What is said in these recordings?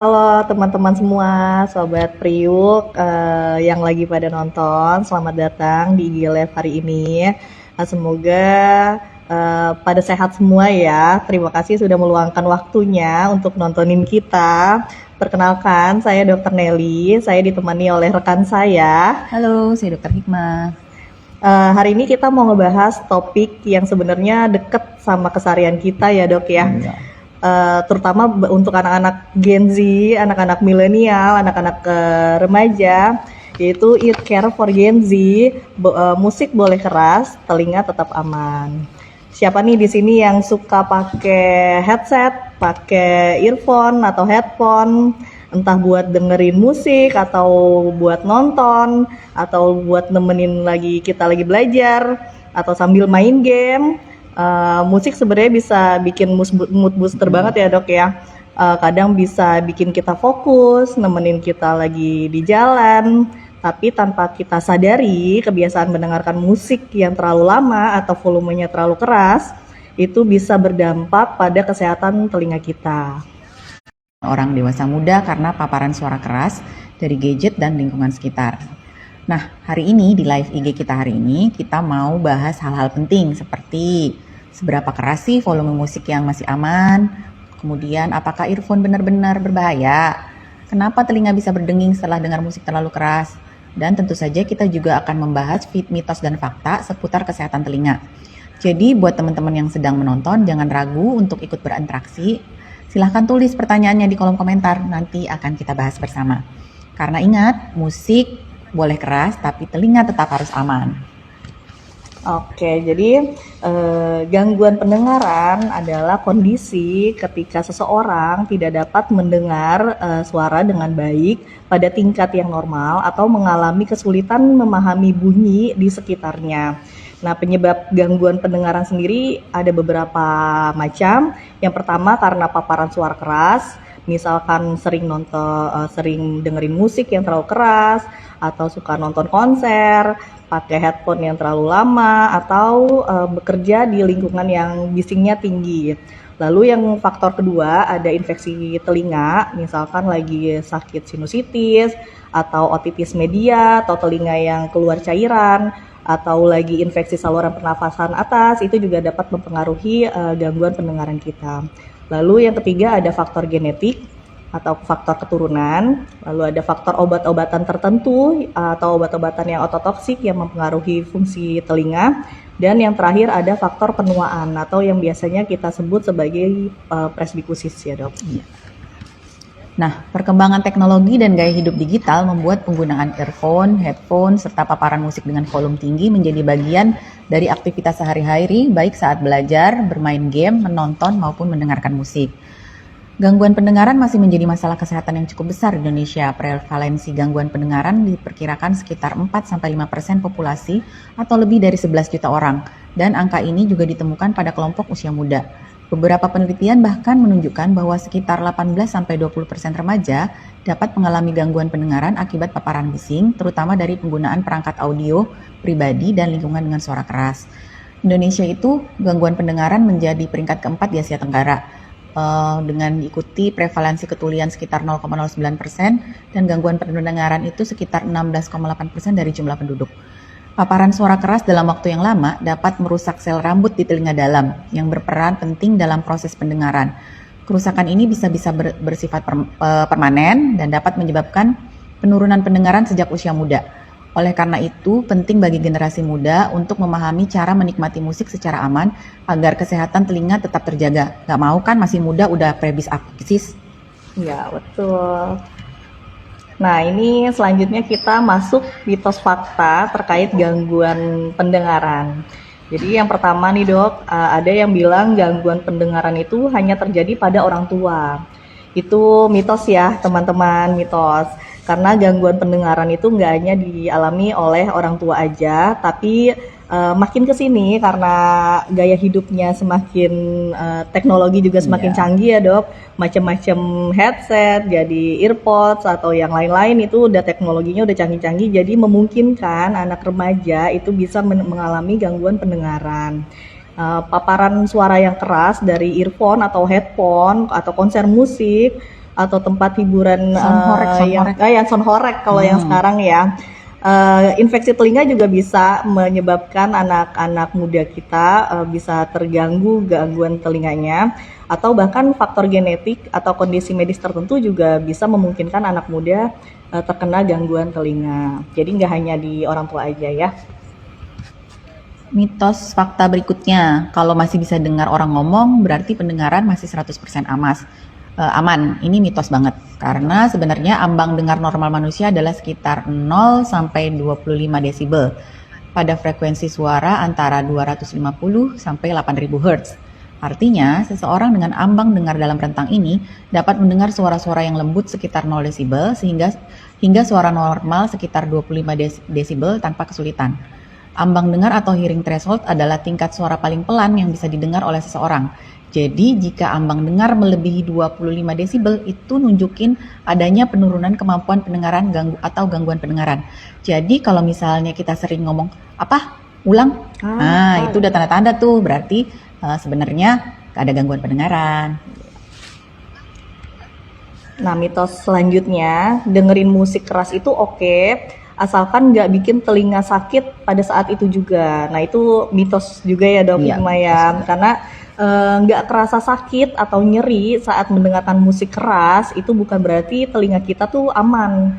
Halo teman-teman semua, sobat Priuk yang lagi pada nonton, selamat datang di IG Live hari ini. Semoga pada sehat semua ya. Terima kasih sudah meluangkan waktunya untuk nontonin kita. Perkenalkan, saya Dr. Nelly. Saya ditemani oleh rekan saya. Halo, saya Dr. Hikmah. Hari ini kita mau ngebahas topik yang sebenarnya deket sama keseharian kita ya dok ya. Iya. Terutama untuk anak-anak Gen Z, anak-anak milenial, anak-anak remaja, yaitu Ear Care for Gen Z. Musik boleh keras, telinga tetap aman. Siapa nih di sini yang suka pakai headset, pakai earphone atau headphone, entah buat dengerin musik atau buat nonton atau buat nemenin kita lagi belajar atau sambil main game. Musik sebenarnya bisa bikin mood booster banget ya dok ya. Kadang bisa bikin kita fokus, nemenin kita lagi di jalan. Tapi tanpa kita sadari, kebiasaan mendengarkan musik yang terlalu lama atau volumenya terlalu keras itu bisa berdampak pada kesehatan telinga kita. Orang dewasa muda karena paparan suara keras dari gadget dan lingkungan sekitar. Nah, hari ini di live IG kita hari ini kita mau bahas hal-hal penting seperti seberapa keras sih volume musik yang masih aman, kemudian apakah earphone benar-benar berbahaya, kenapa telinga bisa berdenging setelah dengar musik terlalu keras, dan tentu saja kita juga akan membahas mitos dan fakta seputar kesehatan telinga. Jadi buat teman-teman yang sedang menonton jangan ragu untuk ikut berinteraksi. Silahkan tulis pertanyaannya di kolom komentar, nanti akan kita bahas bersama. Karena ingat, musik boleh keras tapi telinga tetap harus aman. Oke, jadi gangguan pendengaran adalah kondisi ketika seseorang tidak dapat mendengar suara dengan baik pada tingkat yang normal atau mengalami kesulitan memahami bunyi di sekitarnya. Nah, penyebab gangguan pendengaran sendiri ada beberapa macam. Yang pertama karena paparan suara keras, misalkan sering dengerin musik yang terlalu keras, atau suka nonton konser, pakai headphone yang terlalu lama, atau bekerja di lingkungan yang bisingnya tinggi. Lalu yang faktor kedua ada infeksi telinga, misalkan lagi sakit sinusitis, atau otitis media, atau telinga yang keluar cairan, atau lagi infeksi saluran pernafasan atas, itu juga dapat mempengaruhi gangguan pendengaran kita. Lalu yang ketiga ada faktor genetik atau faktor keturunan, lalu ada faktor obat-obatan tertentu atau obat-obatan yang ototoksik yang mempengaruhi fungsi telinga, dan yang terakhir ada faktor penuaan atau yang biasanya kita sebut sebagai presbikusis ya dok. Nah, perkembangan teknologi dan gaya hidup digital membuat penggunaan earphone, headphone, serta paparan musik dengan volume tinggi menjadi bagian dari aktivitas sehari-hari, baik saat belajar, bermain game, menonton, maupun mendengarkan musik. Gangguan pendengaran masih menjadi masalah kesehatan yang cukup besar di Indonesia. Prevalensi gangguan pendengaran diperkirakan sekitar 4-5% populasi atau lebih dari 11 juta orang. Dan angka ini juga ditemukan pada kelompok usia muda. Beberapa penelitian bahkan menunjukkan bahwa sekitar 18-20% remaja dapat mengalami gangguan pendengaran akibat paparan bising, terutama dari penggunaan perangkat audio pribadi dan lingkungan dengan suara keras. Indonesia itu gangguan pendengaran menjadi peringkat keempat di Asia Tenggara. Dengan diikuti prevalensi ketulian sekitar 0,09% dan gangguan pendengaran itu sekitar 16,8% dari jumlah penduduk. Paparan suara keras dalam waktu yang lama dapat merusak sel rambut di telinga dalam yang berperan penting dalam proses pendengaran. Kerusakan ini bisa bersifat permanen dan dapat menyebabkan penurunan pendengaran sejak usia muda. Oleh karena itu, penting bagi generasi muda untuk memahami cara menikmati musik secara aman agar kesehatan telinga tetap terjaga. Gak mau kan masih muda udah presbikusis? Ya, betul. Nah, ini selanjutnya kita masuk mitos fakta terkait gangguan pendengaran. Jadi yang pertama nih dok, ada yang bilang gangguan pendengaran itu hanya terjadi pada orang tua. Itu mitos ya teman-teman, mitos. Karena gangguan pendengaran itu nggak hanya dialami oleh orang tua aja, tapi makin kesini karena gaya hidupnya semakin teknologi juga semakin canggih ya dok, macam-macam headset, jadi earpods atau yang lain-lain itu udah teknologinya udah canggih-canggih, jadi memungkinkan anak remaja itu bisa mengalami gangguan pendengaran. Paparan suara yang keras dari earphone atau headphone atau konser musik atau tempat hiburan yang sound horeg kalau yang sekarang ya. Infeksi telinga juga bisa menyebabkan anak-anak muda kita bisa terganggu gangguan telinganya, atau bahkan faktor genetik atau kondisi medis tertentu juga bisa memungkinkan anak muda terkena gangguan telinga. Jadi nggak hanya di orang tua aja ya. Mitos fakta berikutnya, kalau masih bisa dengar orang ngomong berarti pendengaran masih 100% aman. Ini mitos banget, karena sebenarnya ambang dengar normal manusia adalah sekitar 0 sampai 25 desibel pada frekuensi suara antara 250 sampai 8000 Hz. Artinya, seseorang dengan ambang dengar dalam rentang ini dapat mendengar suara-suara yang lembut sekitar 0 desibel hingga suara normal sekitar 25 desibel tanpa kesulitan. Ambang dengar atau hearing threshold adalah tingkat suara paling pelan yang bisa didengar oleh seseorang. Jadi, jika ambang dengar melebihi 25 desibel, itu nunjukin adanya penurunan kemampuan pendengaran atau gangguan pendengaran. Jadi, kalau misalnya kita sering ngomong, apa? Ulang? Itu udah tanda-tanda tuh, berarti sebenarnya ada gangguan pendengaran. Nah, mitos selanjutnya, dengerin musik keras itu oke, asalkan nggak bikin telinga sakit pada saat itu juga. Nah, itu mitos juga ya Dok Hikmah ya, karena nggak kerasa sakit atau nyeri saat mendengarkan musik keras itu bukan berarti telinga kita tuh aman.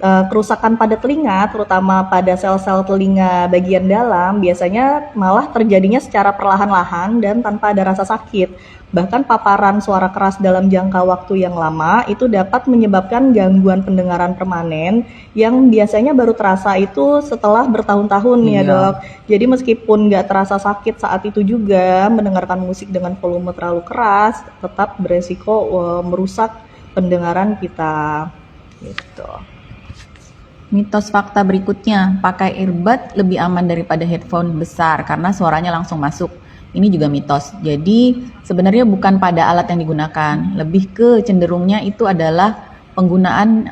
Kerusakan pada telinga, terutama pada sel-sel telinga bagian dalam, biasanya malah terjadinya secara perlahan-lahan dan tanpa ada rasa sakit. Bahkan paparan suara keras dalam jangka waktu yang lama itu dapat menyebabkan gangguan pendengaran permanen yang biasanya baru terasa itu setelah bertahun-tahun ya Dok. Jadi meskipun nggak terasa sakit saat itu juga, mendengarkan musik dengan volume terlalu keras tetap beresiko merusak pendengaran kita gitu. Mitos fakta berikutnya, pakai earbud lebih aman daripada headphone besar karena suaranya langsung masuk. Ini juga mitos. Jadi sebenarnya bukan pada alat yang digunakan, lebih ke cenderungnya itu adalah penggunaan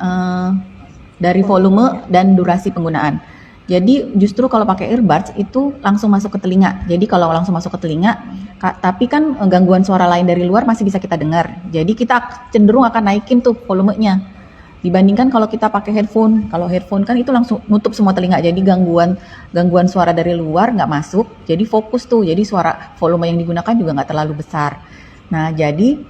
dari volume dan durasi penggunaan. Jadi justru kalau pakai earbuds itu langsung masuk ke telinga. Jadi kalau langsung masuk ke telinga, tapi kan gangguan suara lain dari luar masih bisa kita dengar. Jadi kita cenderung akan naikin tuh volumenya. Dibandingkan kalau kita pakai headphone. Kalau headphone kan itu langsung nutup semua telinga. Jadi gangguan suara dari luar nggak masuk. Jadi fokus tuh. Jadi suara volume yang digunakan juga nggak terlalu besar. Nah, jadi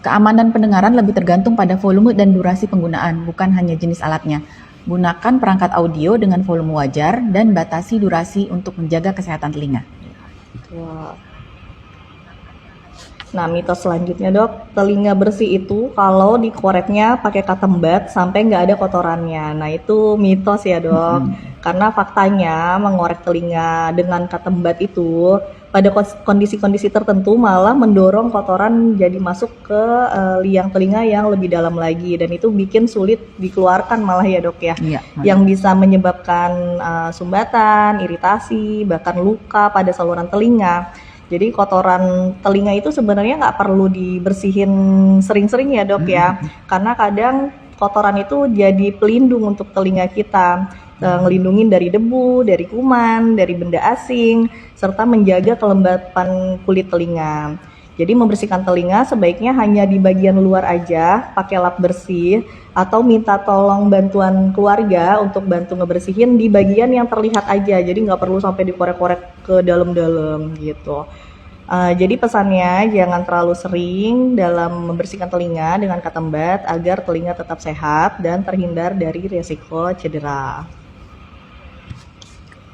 keamanan pendengaran lebih tergantung pada volume dan durasi penggunaan, bukan hanya jenis alatnya. Gunakan perangkat audio dengan volume wajar dan batasi durasi untuk menjaga kesehatan telinga. Nah, mitos selanjutnya Dok, telinga bersih itu kalau dikoreknya pakai katembat sampai nggak ada kotorannya. Nah, itu mitos ya Dok, karena faktanya mengorek telinga dengan katembat itu pada kondisi-kondisi tertentu malah mendorong kotoran jadi masuk ke liang telinga yang lebih dalam lagi, dan itu bikin sulit dikeluarkan malah ya Dok ya, yang bisa menyebabkan sumbatan, iritasi, bahkan luka pada saluran telinga. Jadi kotoran telinga itu sebenarnya nggak perlu dibersihin sering-sering ya Dok ya, karena kadang kotoran itu jadi pelindung untuk telinga kita, ngelindungin dari debu, dari kuman, dari benda asing, serta menjaga kelembapan kulit telinga. Jadi membersihkan telinga sebaiknya hanya di bagian luar aja, pakai lap bersih, atau minta tolong bantuan keluarga untuk bantu ngebersihin di bagian yang terlihat aja. Jadi nggak perlu sampai dikorek-korek ke dalam-dalam gitu. Jadi pesannya jangan terlalu sering dalam membersihkan telinga dengan katembat agar telinga tetap sehat dan terhindar dari risiko cedera.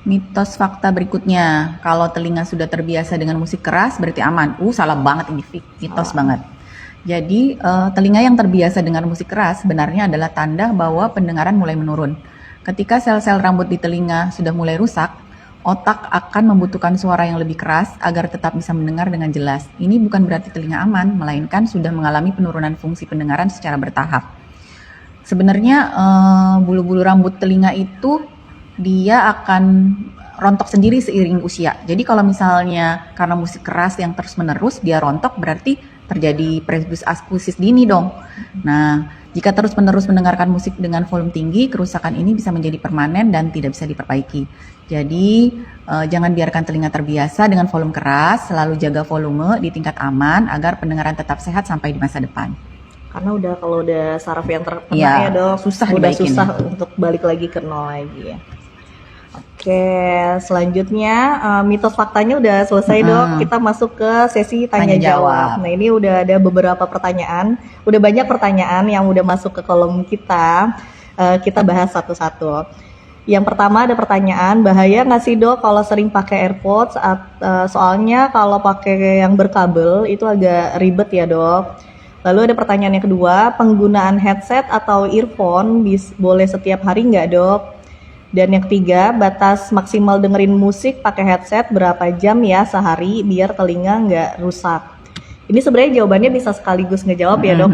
Mitos fakta berikutnya, kalau telinga sudah terbiasa dengan musik keras berarti aman. Salah banget ini, mitos banget. Jadi telinga yang terbiasa dengan musik keras sebenarnya adalah tanda bahwa pendengaran mulai menurun. Ketika sel-sel rambut di telinga sudah mulai rusak, otak akan membutuhkan suara yang lebih keras agar tetap bisa mendengar dengan jelas. Ini bukan berarti telinga aman, melainkan sudah mengalami penurunan fungsi pendengaran secara bertahap. Sebenarnya bulu-bulu rambut telinga itu dia akan rontok sendiri seiring usia. Jadi kalau misalnya karena musik keras yang terus-menerus dia rontok, berarti terjadi presbus akusis dini dong. Nah, jika terus-menerus mendengarkan musik dengan volume tinggi, kerusakan ini bisa menjadi permanen dan tidak bisa diperbaiki. Jadi jangan biarkan telinga terbiasa dengan volume keras, selalu jaga volume di tingkat aman agar pendengaran tetap sehat sampai di masa depan. karena udah kalau udah saraf yang terkena Iya, ya dok, susah udah dibaikin susah ya. untuk balik lagi ke nol lagi. Oke, selanjutnya mitos faktanya udah selesai dok. Kita masuk ke sesi tanya Tanya jawab. jawab. Nah ini udah ada beberapa pertanyaan, udah banyak pertanyaan yang udah masuk ke kolom kita. Kita bahas satu-satu. Yang pertama ada pertanyaan, bahaya nggak sih dok kalau sering pakai AirPods? Soalnya kalau pakai yang berkabel itu agak ribet ya dok. Lalu ada pertanyaan yang kedua, penggunaan headset atau earphone boleh setiap hari nggak dok? Dan yang ketiga, batas maksimal dengerin musik pakai headset berapa jam ya sehari biar telinga nggak rusak? Ini sebenarnya jawabannya bisa sekaligus ngejawab ya dok.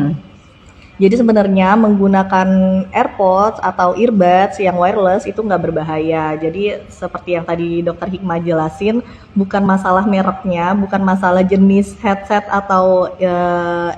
Jadi sebenarnya menggunakan AirPods atau earbuds yang wireless itu nggak berbahaya. Jadi seperti yang tadi Dokter Hikmah jelasin, bukan masalah mereknya, bukan masalah jenis headset atau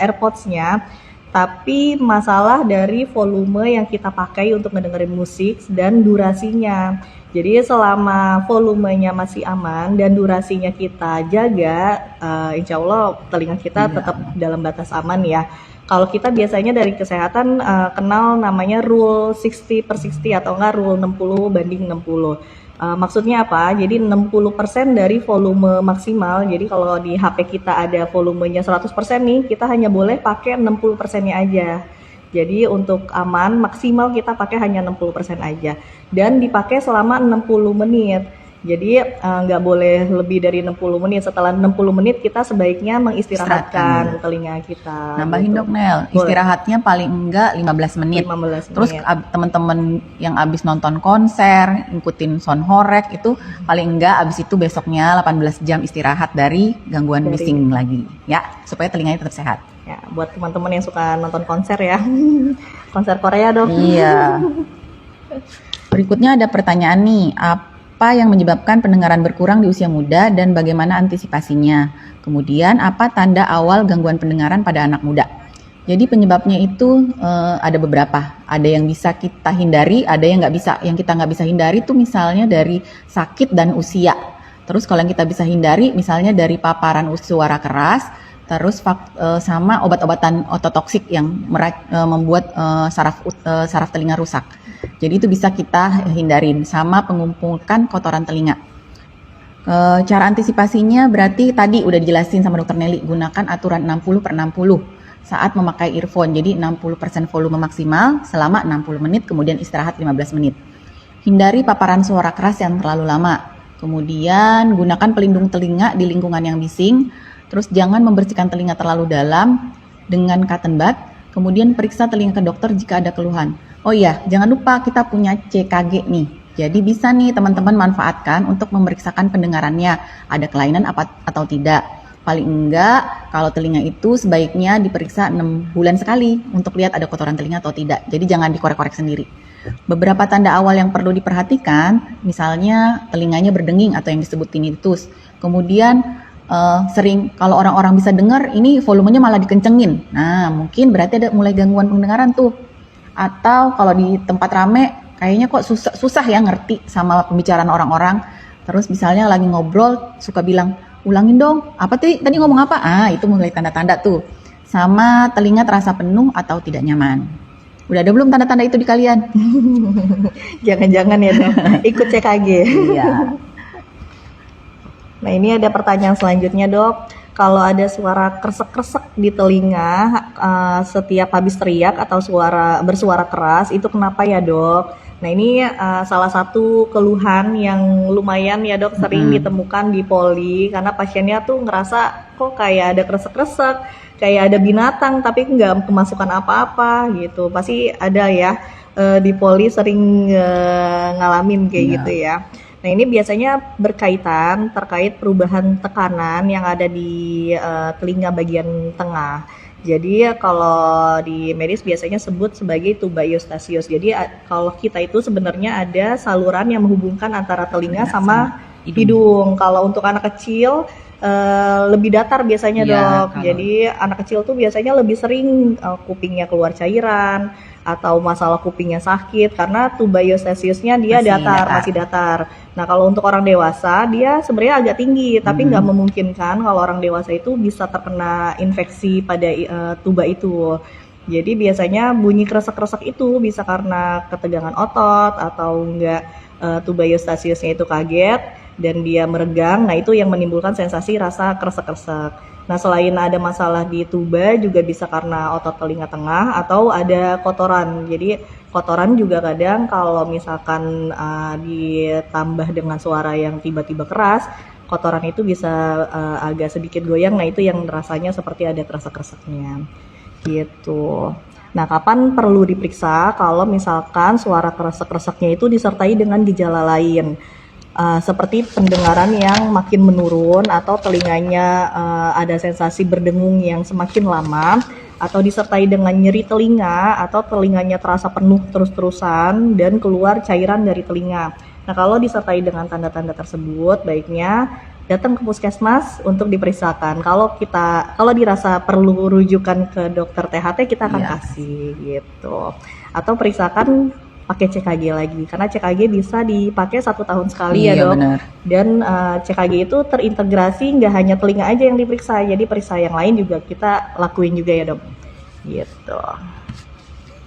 AirPods-nya, tapi masalah dari volume yang kita pakai untuk ngedengerin musik dan durasinya. Jadi selama volumenya masih aman dan durasinya kita jaga, insya Allah telinga kita tetap dalam batas aman ya. Kalau kita biasanya dari kesehatan kenal namanya rule 60/60 atau enggak rule 60/60. Maksudnya apa? Jadi 60% dari volume maksimal. Jadi kalau di HP kita ada volumenya 100% nih, kita hanya boleh pakai 60%-nya aja. Jadi untuk aman maksimal kita pakai hanya 60% aja. Dan dipakai selama 60 menit. Jadi nggak boleh lebih dari 60 menit. Setelah 60 menit kita sebaiknya mengistirahatkan telinga kita. Nambahin gitu. dok Nel, istirahatnya paling enggak 15 menit. 15 Terus menit. teman-teman yang abis nonton konser, ngikutin sound horek itu paling enggak abis itu besoknya 18 jam istirahat dari gangguan bising lagi. Ya, supaya telinganya tetap sehat. Ya, buat teman-teman yang suka nonton konser ya. Konser Korea dok. Iya. Berikutnya ada pertanyaan nih, apa yang menyebabkan pendengaran berkurang di usia muda dan bagaimana antisipasinya? Kemudian apa tanda awal gangguan pendengaran pada anak muda? Jadi penyebabnya itu ada beberapa. Ada yang bisa kita hindari, ada yang nggak bisa. Yang kita nggak bisa hindari itu misalnya dari sakit dan usia. Terus kalau yang kita bisa hindari, misalnya dari paparan suara keras, terus sama obat-obatan ototoksik yang membuat saraf telinga rusak. Jadi itu bisa kita hindarin, sama pengumpulkan kotoran telinga. Cara antisipasinya berarti tadi udah dijelasin sama Dokter Nelly, gunakan aturan 60/60 saat memakai earphone. Jadi 60% volume maksimal selama 60 menit, kemudian istirahat 15 menit. Hindari paparan suara keras yang terlalu lama. Kemudian gunakan pelindung telinga di lingkungan yang bising. Terus jangan membersihkan telinga terlalu dalam dengan cotton bud. Kemudian periksa telinga ke dokter jika ada keluhan. Oh iya, jangan lupa kita punya CKG nih. Jadi bisa nih teman-teman manfaatkan untuk memeriksakan pendengarannya. Ada kelainan apa atau tidak. Paling enggak, kalau telinga itu sebaiknya diperiksa 6 bulan sekali untuk lihat ada kotoran telinga atau tidak. Jadi jangan dikorek-korek sendiri. Beberapa tanda awal yang perlu diperhatikan, misalnya telinganya berdenging atau yang disebut tinnitus. Kemudian sering kalau orang-orang bisa dengar, ini volumenya malah dikencengin. Nah, mungkin berarti ada mulai gangguan pendengaran tuh. Atau kalau di tempat rame, kayaknya kok susah ya ngerti sama pembicaraan orang-orang. Terus misalnya lagi ngobrol, suka bilang, ulangin dong, apa tadi ngomong apa? Itu mulai tanda-tanda tuh. Sama telinga terasa penuh atau tidak nyaman. Udah ada belum tanda-tanda itu di kalian? Jangan-jangan ya dok, ikut CKG. Iya. Nah ini ada pertanyaan selanjutnya dok. Kalau ada suara kresek-kresek di telinga setiap habis teriak atau bersuara keras, itu kenapa ya dok? Nah ini salah satu keluhan yang lumayan ya dok sering ditemukan di poli, karena pasiennya tuh ngerasa kok kayak ada kresek-kresek, kayak ada binatang tapi nggak kemasukan apa-apa gitu. Pasti ada ya di poli sering ngalamin kayak gitu ya. Nah ini biasanya terkait perubahan tekanan yang ada di telinga bagian tengah. Jadi kalau di medis biasanya sebut sebagai tuba eustasius. Jadi kalau kita itu sebenarnya ada saluran yang menghubungkan antara telinga sama hidung. Kalau untuk anak kecil lebih datar biasanya dok. Jadi anak kecil tuh biasanya lebih sering kupingnya keluar cairan atau masalah kupingnya sakit karena tuba eustasiusnya dia masih datar. Nah kalau untuk orang dewasa dia sebenarnya agak tinggi, tapi nggak memungkinkan kalau orang dewasa itu bisa terkena infeksi pada tuba itu. Jadi biasanya bunyi kresek-kresek itu bisa karena ketegangan otot atau enggak tuba Eustasiusnya itu kaget dan dia meregang. Nah, itu yang menimbulkan sensasi rasa kresek-kresek. Nah, selain ada masalah di tuba juga bisa karena otot telinga tengah atau ada kotoran. Jadi kotoran juga kadang kalau misalkan ditambah dengan suara yang tiba-tiba keras, kotoran itu bisa agak sedikit goyang. Nah, itu yang rasanya seperti ada kresek-kreseknya gitu. Nah, kapan perlu diperiksa? Kalau misalkan suara kresek-kreseknya itu disertai dengan gejala lain, seperti pendengaran yang makin menurun atau telinganya ada sensasi berdengung yang semakin lama, atau disertai dengan nyeri telinga atau telinganya terasa penuh terus-terusan dan keluar cairan dari telinga. Nah, kalau disertai dengan tanda-tanda tersebut, baiknya datang ke puskesmas untuk diperiksakan. Kalau dirasa perlu rujukan ke dokter THT, kita akan kasih gitu. Atau periksakan pakai CKG lagi, karena CKG bisa dipakai 1 tahun sekali ya dok. Benar. Dan CKG itu terintegrasi, nggak hanya telinga aja yang diperiksa, jadi periksa yang lain juga kita lakuin juga ya dok. Gitu.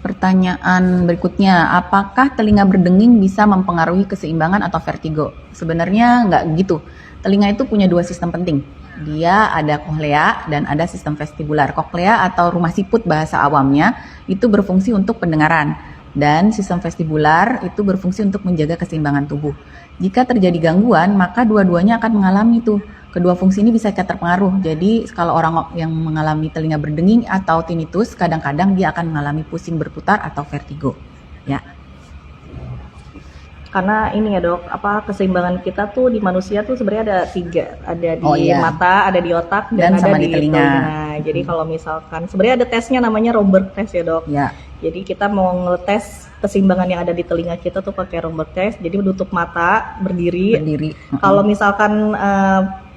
Pertanyaan berikutnya, apakah telinga berdenging bisa mempengaruhi keseimbangan atau vertigo? Sebenarnya nggak gitu. Telinga itu punya 2 sistem penting. Dia ada koklea dan ada sistem vestibular. Koklea atau rumah siput bahasa awamnya itu berfungsi untuk pendengaran. Dan sistem vestibular itu berfungsi untuk menjaga keseimbangan tubuh. Jika terjadi gangguan, maka dua-duanya akan mengalami itu. Kedua fungsi ini bisa terpengaruh. Jadi kalau orang yang mengalami telinga berdenging atau tinnitus, kadang-kadang dia akan mengalami pusing berputar atau vertigo. Ya. Karena ini ya dok, keseimbangan kita tuh di manusia tuh sebenarnya ada 3, ada di mata, ada di otak, dan ada di telinga. Jadi kalau misalkan sebenarnya ada tesnya namanya Romberg test ya dok. Ya. Jadi kita mau ngetes keseimbangan yang ada di telinga kita tuh pakai Romberg test. Jadi menutup mata, berdiri. Kalau misalkan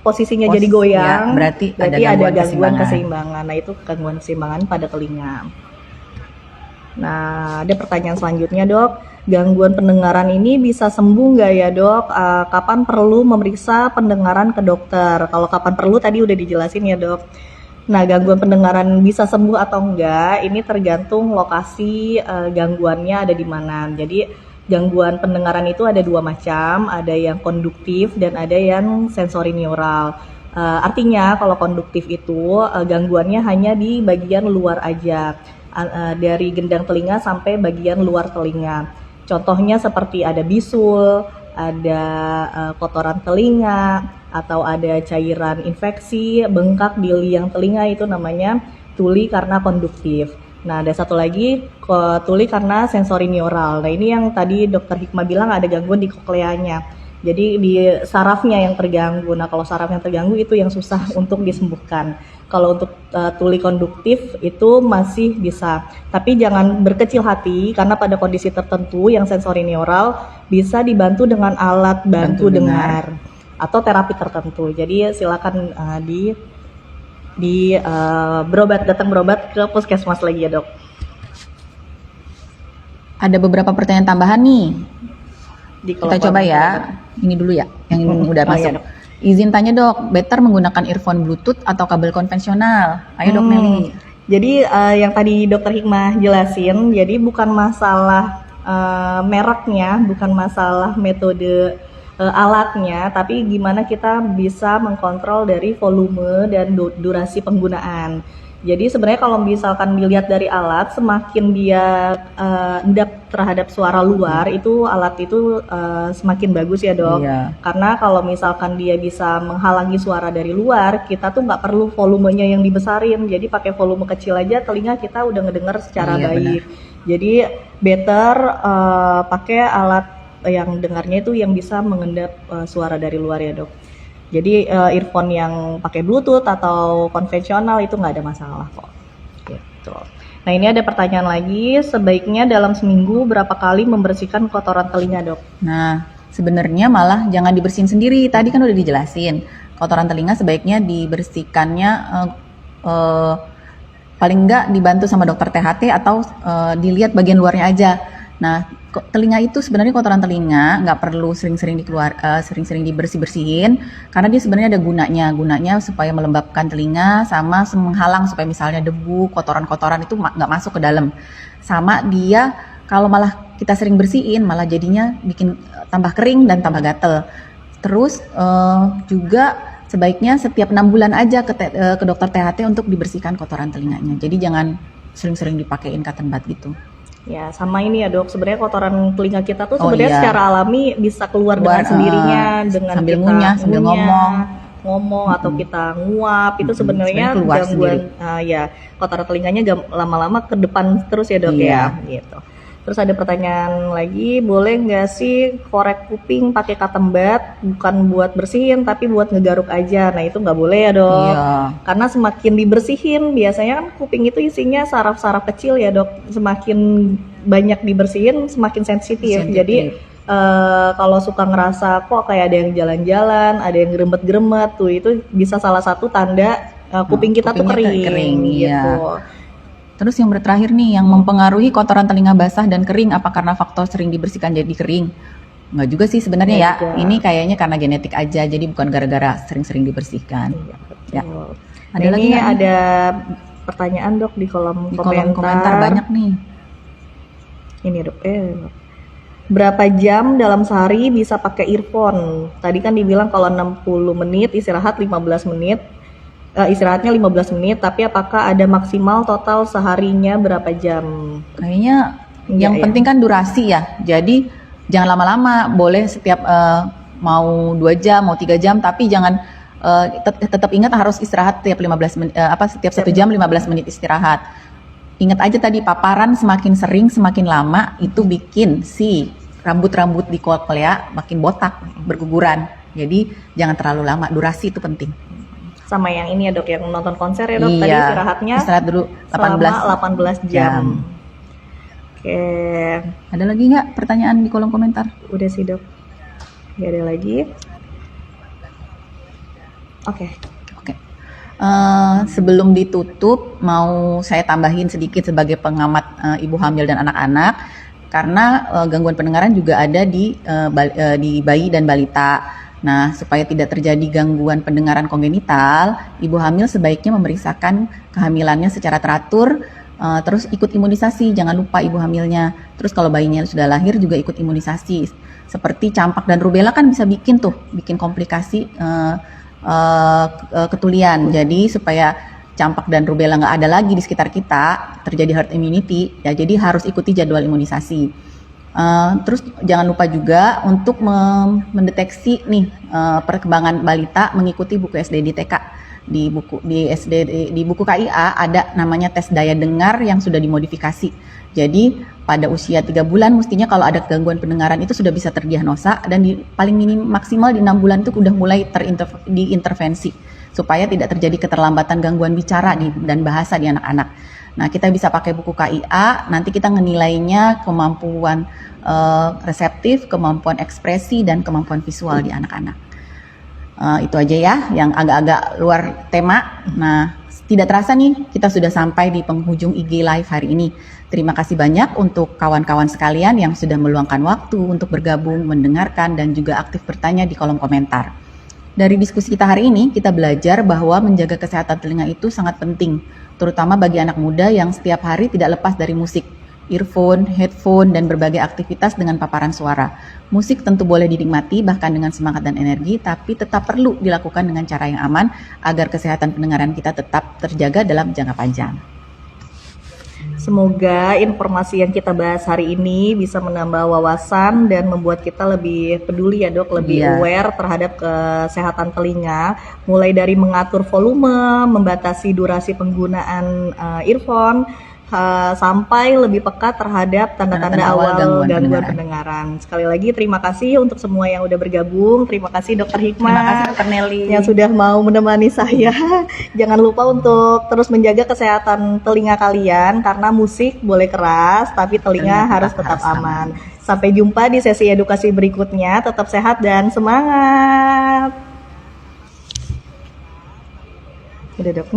posisinya jadi goyang, berarti ada gangguan keseimbangan. Nah, itu gangguan keseimbangan pada telinga. Nah, ada pertanyaan selanjutnya dok. Gangguan pendengaran ini bisa sembuh nggak ya dok? Kapan perlu memeriksa pendengaran ke dokter? Kalau kapan perlu tadi udah dijelasin ya dok. Nah, gangguan pendengaran bisa sembuh atau enggak, ini tergantung lokasi gangguannya ada di mana. Jadi gangguan pendengaran itu ada 2 macam, ada yang konduktif dan ada yang sensorineural. Artinya kalau konduktif itu gangguannya hanya di bagian luar aja, dari gendang telinga sampai bagian luar telinga. Contohnya seperti ada bisul, ada kotoran telinga, atau ada cairan infeksi, bengkak di liang telinga, itu namanya tuli karena konduktif. Nah, ada satu lagi tuli karena sensorineural. Nah, ini yang tadi dokter Hikmah bilang ada gangguan di kokleanya. Jadi di sarafnya yang terganggu. Nah, kalau saraf yang terganggu itu yang susah untuk disembuhkan. Kalau untuk tuli konduktif itu masih bisa. Tapi jangan berkecil hati karena pada kondisi tertentu yang sensorineural bisa dibantu dengan alat bantu dengar atau terapi tertentu. Jadi silakan datang berobat ke puskesmas lagi ya dok. Ada beberapa pertanyaan tambahan nih. Kita coba ya. Ini dulu ya, yang udah masuk. Iya, Izin tanya dok, better menggunakan earphone Bluetooth atau kabel konvensional? Ayo dok Nelly. Jadi yang tadi dokter Hikmah jelasin, jadi bukan masalah mereknya, bukan masalah metode alatnya, tapi gimana kita bisa mengkontrol dari volume dan durasi penggunaan. Jadi sebenarnya kalau misalkan dilihat dari alat, semakin dia endap terhadap suara luar, itu alat itu semakin bagus ya dok. Iya. Karena kalau misalkan dia bisa menghalangi suara dari luar, kita tuh nggak perlu volumenya yang dibesarin. Jadi pakai volume kecil aja, telinga kita udah ngedengar secara baik. Benar. Jadi better pakai alat yang dengarnya itu yang bisa mengendap suara dari luar ya dok. Jadi earphone yang pakai Bluetooth atau konvensional itu nggak ada masalah kok. Gitu. Nah, ini ada pertanyaan lagi, sebaiknya dalam seminggu berapa kali membersihkan kotoran telinga dok? Nah, sebenarnya malah jangan dibersihin sendiri. Tadi kan udah dijelasin, kotoran telinga sebaiknya dibersihkannya paling nggak dibantu sama dokter THT atau dilihat bagian luarnya aja. Nah, telinga itu sebenarnya kotoran telinga nggak perlu sering-sering sering-sering dibersih-bersihin karena dia sebenarnya ada gunanya supaya melembabkan telinga sama menghalang supaya misalnya debu, kotoran-kotoran itu nggak masuk ke dalam. Sama dia kalau malah kita sering bersihin malah jadinya bikin tambah kering dan tambah gatel. Terus juga sebaiknya setiap 6 bulan aja ke dokter THT untuk dibersihkan kotoran telinganya. Jadi jangan sering-sering dipakein cotton bud gitu. Ya, sama ini ya dok, sebenarnya kotoran telinga kita tuh Oh sebenarnya iya, secara alami bisa keluar dengan sendirinya dengan sambil kita ngunyah, sambil ngomong atau kita nguap itu sebenarnya sebenarnya keluar gangguan ya kotoran telinganya lama-lama ke depan terus ya dok Iya. ya gitu. Terus ada pertanyaan lagi, boleh nggak sih korek kuping pakai cotton bud bukan buat bersihin tapi buat ngegaruk aja? Nah itu nggak boleh ya dok. Iya. Karena semakin dibersihin, biasanya kan kuping itu isinya saraf-saraf kecil ya dok. Semakin banyak dibersihin, semakin sensitif. Jadi kalau suka ngerasa kok kayak ada yang jalan-jalan, ada yang geremet-geremet, tuh itu bisa salah satu tanda kuping kita tuh kering gitu. Iya. Terus yang terakhir nih, yang mempengaruhi kotoran telinga basah dan kering, apa karena faktor sering dibersihkan jadi kering? Enggak juga sih sebenarnya ya. Juga. Ini kayaknya karena genetik aja, jadi bukan gara-gara sering-sering dibersihkan. Iya, Ya. Ada lagi ini ada pertanyaan dok di kolom komentar banyak nih. Ini dok, berapa jam dalam sehari bisa pakai earphone? Tadi kan dibilang kalau 60 menit istirahat 15 menit. Istirahatnya 15 menit, tapi apakah ada maksimal total seharinya berapa jam? Kayaknya yang penting kan durasi ya. Jadi jangan lama-lama, boleh setiap mau 2 jam, mau 3 jam, tapi jangan tetap ingat harus istirahat setiap 15 menit, setiap 1 jam 15 menit istirahat. Ingat aja tadi paparan semakin sering, semakin lama itu bikin si rambut-rambut di koklea makin botak, berguguran. Jadi jangan terlalu lama, durasi itu penting. Sama yang ini ya dok, yang nonton konser ya dok, tadi istirahatnya istirahat dulu 18 jam. Oke. Ada lagi nggak pertanyaan di kolom komentar? Udah sih dok, nggak ada lagi. Oke. Sebelum ditutup, mau saya tambahin sedikit sebagai pengamat ibu hamil dan anak-anak, karena gangguan pendengaran juga ada di bayi dan balita. Nah, supaya tidak terjadi gangguan pendengaran kongenital, ibu hamil sebaiknya memeriksakan kehamilannya secara teratur, terus ikut imunisasi, jangan lupa ibu hamilnya. Terus kalau bayinya sudah lahir juga ikut imunisasi. Seperti campak dan rubella kan bisa bikin komplikasi ketulian. Jadi supaya campak dan rubella nggak ada lagi di sekitar kita, terjadi herd immunity, ya jadi harus ikuti jadwal imunisasi. Terus jangan lupa juga untuk mendeteksi perkembangan balita mengikuti buku SD di TK. Di buku KIA ada namanya tes daya dengar yang sudah dimodifikasi. Jadi pada usia 3 bulan mestinya kalau ada gangguan pendengaran itu sudah bisa terdiagnosa, dan paling minim maksimal di 6 bulan itu udah mulai diintervensi supaya tidak terjadi keterlambatan gangguan bicara dan bahasa di anak-anak. Nah, kita bisa pakai buku KIA, nanti kita ngenilainya kemampuan reseptif, kemampuan ekspresi, dan kemampuan visual di anak-anak. Itu aja ya, yang agak-agak luar tema. Nah, tidak terasa nih, kita sudah sampai di penghujung IG Live hari ini. Terima kasih banyak untuk kawan-kawan sekalian yang sudah meluangkan waktu untuk bergabung, mendengarkan, dan juga aktif bertanya di kolom komentar. Dari diskusi kita hari ini, kita belajar bahwa menjaga kesehatan telinga itu sangat penting, terutama bagi anak muda yang setiap hari tidak lepas dari musik, earphone, headphone, dan berbagai aktivitas dengan paparan suara. Musik tentu boleh dinikmati bahkan dengan semangat dan energi, tapi tetap perlu dilakukan dengan cara yang aman agar kesehatan pendengaran kita tetap terjaga dalam jangka panjang. Semoga informasi yang kita bahas hari ini bisa menambah wawasan dan membuat kita lebih peduli ya dok, lebih aware terhadap kesehatan telinga, mulai dari mengatur volume, membatasi durasi penggunaan earphone, sampai lebih peka terhadap tanda-tanda awal gangguan pendengaran. Sekali lagi terima kasih untuk semua yang udah bergabung. Terima kasih Dr. Hikmah. Terima kasih Dr. Nelly yang sudah mau menemani saya. Jangan lupa untuk terus menjaga kesehatan telinga kalian, karena musik boleh keras tapi telinga harus tetap aman. Sampai jumpa di sesi edukasi berikutnya. Tetap sehat dan semangat. Udah dok.